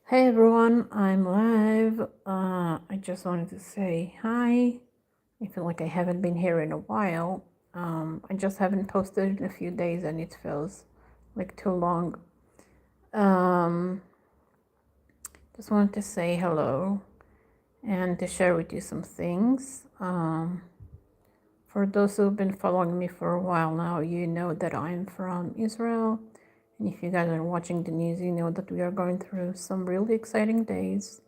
Hey everyone, I'm live. I just wanted to say hi. I feel like I haven't been here in a while. I just haven't posted in a few days and it feels like too long. Um, just wanted to say hello and to share with you some things. For those who've been following me for a while now, you know that I'm from Israel. And if you guys are watching the news, you know that we are going through some really exciting days.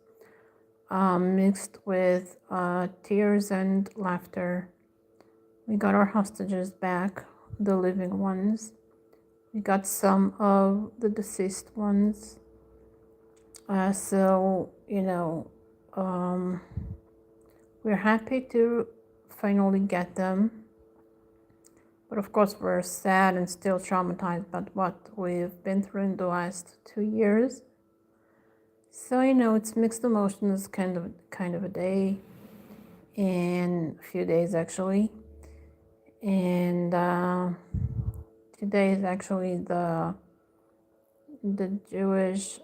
Mixed with tears and laughter. We got our hostages back, the living ones. We got some of the deceased ones. So, we're happy to finally get them. But of course, we're sad and still traumatized about what we've been through in the last 2 years. So, it's mixed emotions, kind of a day, in a few days actually. And today is actually the Jewish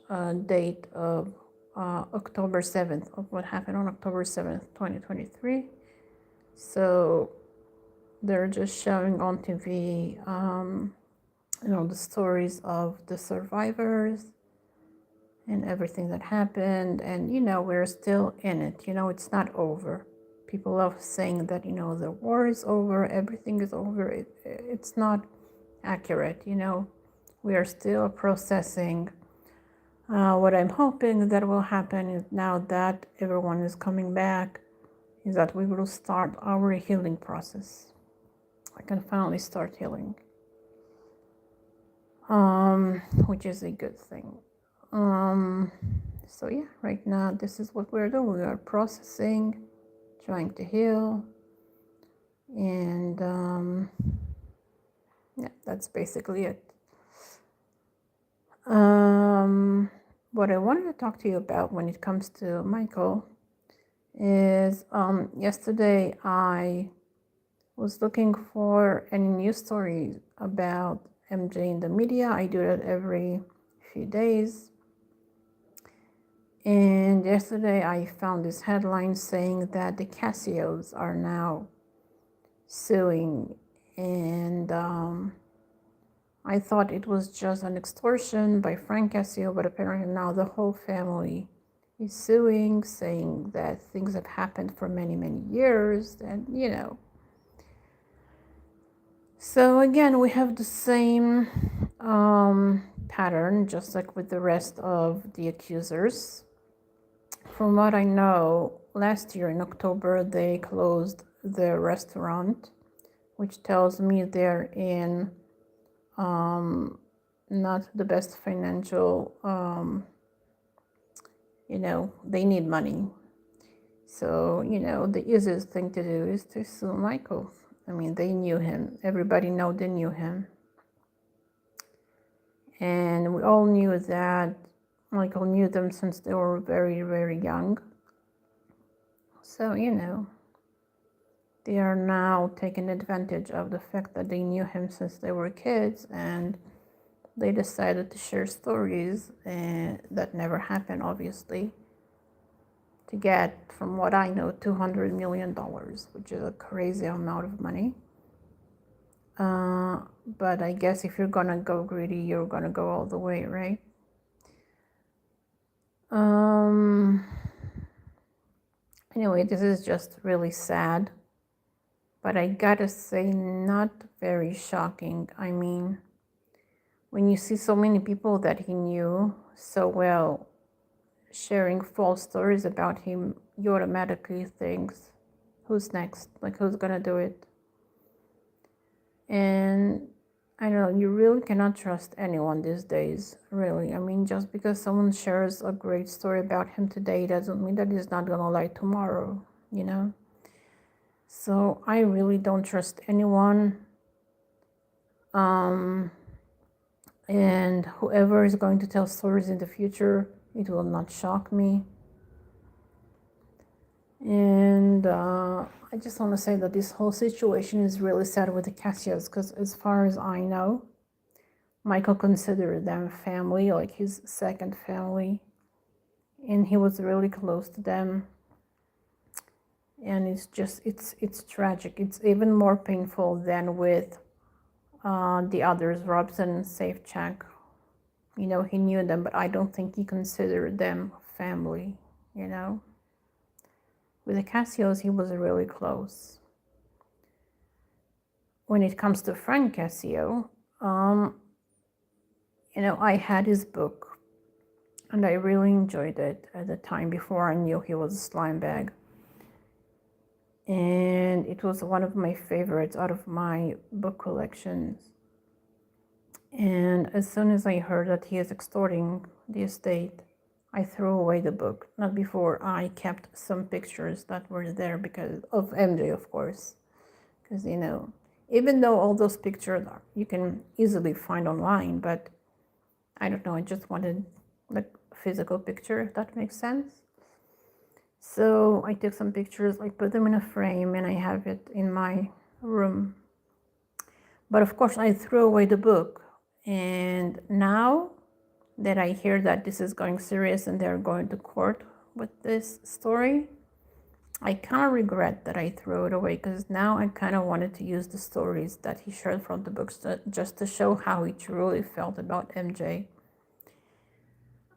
date of October 7th, of what happened on October 7th, 2023. So they're just showing on TV, the stories of the survivors and everything that happened. And, we're still in it. It's not over. People love saying that, the war is over, everything is over. It's not accurate. We are still processing. What I'm hoping that will happen is, now that everyone is coming back, is that we will start our healing process. I can finally start healing, which is a good thing. So yeah, right now this is what we're doing. We are processing, trying to heal, and yeah, that's basically it. What I wanted to talk to you about when it comes to Michael is, yesterday I was looking for any news stories about MJ in the media. I do that every few days. And yesterday I found this headline saying that the Casios are now suing. And I thought it was just an extortion by Frank Casio, but apparently now the whole family is suing, saying that things have happened for many, many years. And, so again, we have the same pattern, just like with the rest of the accusers. From what I know, last year in October, they closed the restaurant, which tells me they're in not the best financial, they need money. So, the easiest thing to do is to sue Michael. I mean, they knew him. Everybody know they knew him. And we all knew that Michael knew them since they were very, very young. So, they are now taking advantage of the fact that they knew him since they were kids, and they decided to share stories that never happened, obviously, to get, from what I know, $200 million, which is a crazy amount of money. But I guess if you're gonna go greedy, you're gonna go all the way, right? Anyway, this is just really sad. But I gotta say, not very shocking. I mean, when you see so many people that he knew so well sharing false stories about him, you automatically think, who's next? Like, who's gonna do it? And I know you really cannot trust anyone these days, really. I mean, just because someone shares a great story about him today doesn't mean that he's not gonna lie tomorrow, So I really don't trust anyone. And whoever is going to tell stories in the future, it will not shock me. And I just want to say that this whole situation is really sad with the Cassias, because as far as I know, Michael considered them family, like his second family. and he was really close to them. And it's tragic. It's even more painful than with the others, Robson and Safecheck. You know, he knew them, but I don't think he considered them family, you know. With the Cassios, he was really close. When it comes to Frank Cassio, you know, I had his book, and I really enjoyed it at the time before I knew he was a slime bag. And it was one of my favorites out of my book collections. And as soon as I heard that he is extorting the estate, I threw away the book. Not before. I kept some pictures that were there because of MJ, of course. Because, you know, even though all those pictures you can easily find online, but I don't know, I just wanted like a physical picture, if that makes sense. So I took some pictures, I put them in a frame, and I have it in my room. But of course, I threw away the book. And now that I hear that this is going serious and they're going to court with this story, I kind of regret that I threw it away, because now I kind of wanted to use the stories that he shared from the books just to show how he truly felt about MJ.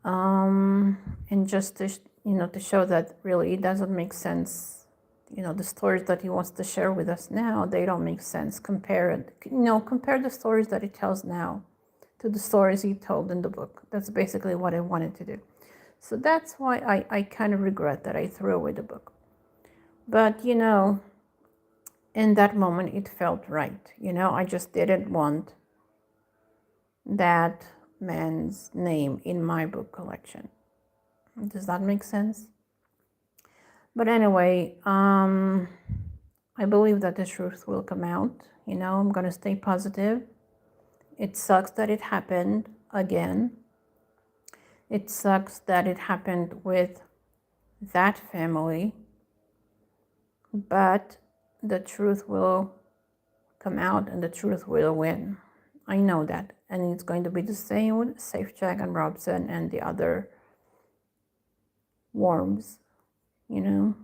And just to, you know, to show that really it doesn't make sense. You know, the stories that he wants to share with us now, they don't make sense. Compare the stories that he tells now to the stories he told in the book. That's basically what I wanted to do. So that's why I kind of regret that I threw away the book. But, you know, in that moment, it felt right. You know, I just didn't want that man's name in my book collection. Does that make sense? But anyway, I believe that the truth will come out. You know, I'm going to stay positive. It sucks that it happened again. It sucks that it happened with that family. But the truth will come out and the truth will win. I know that. And it's going to be the same with Safecheck and Robson and the other worms. You know,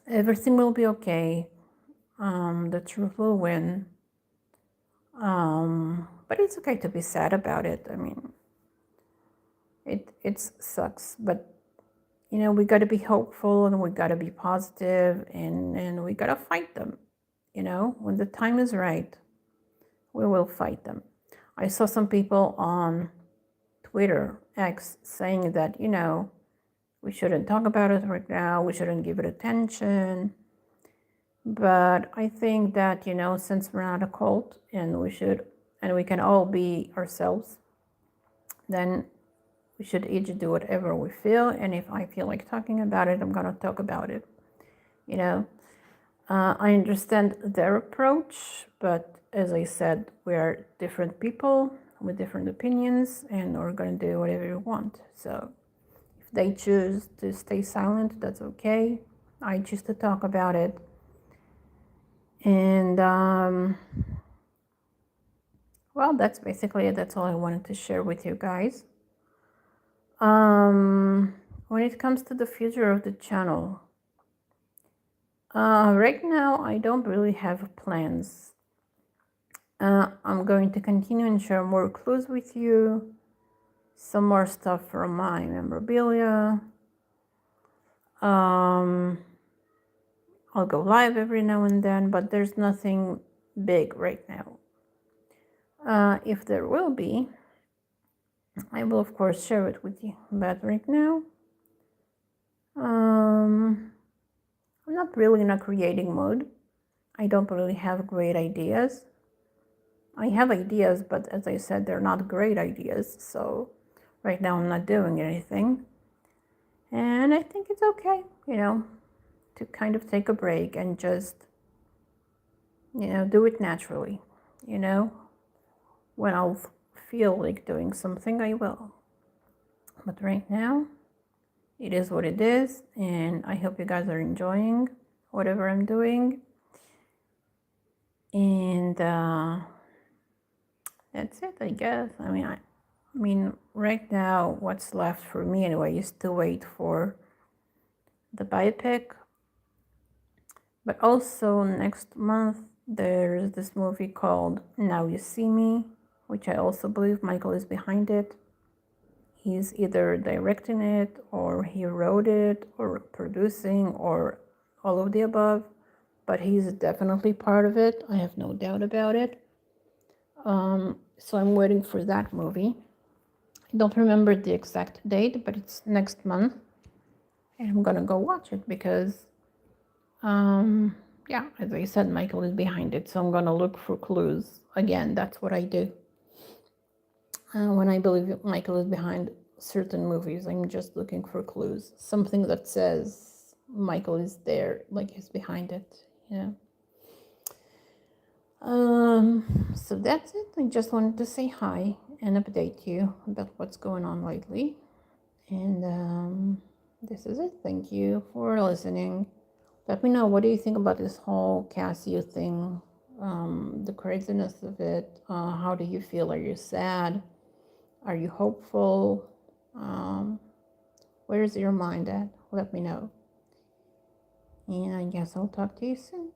everything will be okay. The truth will win. But it's okay to be sad about it. I mean, it sucks, but you know, we got to be hopeful and we got to be positive, and we got to fight them. You know, when the time is right, we will fight them. I saw some people on Twitter, X, saying that, you know, we shouldn't talk about it right now, we shouldn't give it attention. But I think that, you know, since we're not a cult and we can all be ourselves, then we should each do whatever we feel. And if I feel like talking about it, I'm going to talk about it. You know, I understand their approach, but as I said, we're different people with different opinions, and we're going to do whatever we want. So if they choose to stay silent, that's okay. I choose to talk about it. And well, that's basically it. That's all I wanted to share with you guys. When it comes to the future of the channel, right now I don't really have plans. I'm going to continue and share more clues with you, some more stuff from my memorabilia. I'll go live every now and then, but there's nothing big right now. If there will be, I will of course share it with you, but right now I'm not really in a creating mode. I don't really have great ideas. I have ideas, but as I said, they're not great ideas, so right now I'm not doing anything. And I think it's okay, you know, to kind of take a break and just, you know, do it naturally. You know, when I'll feel like doing something, I will. But right now, it is what it is, and I hope you guys are enjoying whatever I'm doing. And that's it, I guess. I mean, I mean, right now, what's left for me anyway is to wait for the biopic. But also next month, there's this movie called Now You See Me, which I also believe Michael is behind it. He's either directing it, or he wrote it, or producing, or all of the above. But he's definitely part of it. I have no doubt about it. So I'm waiting for that movie. I don't remember the exact date, but it's next month. And I'm gonna go watch it because, yeah, as I said, Michael is behind it. So I'm gonna look for clues. Again, that's what I do. When I believe Michael is behind certain movies, I'm just looking for clues. Something that says Michael is there, like he's behind it. Yeah. So that's it. I just wanted to say hi and update you about what's going on lately. And this is it. Thank you for listening. Let me know, what do you think about this whole Casio thing? The craziness of it. How do you feel? Are you sad? Are you hopeful? Where's your mind at? Let me know. And I guess I'll talk to you soon.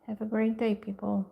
Have a great day, people.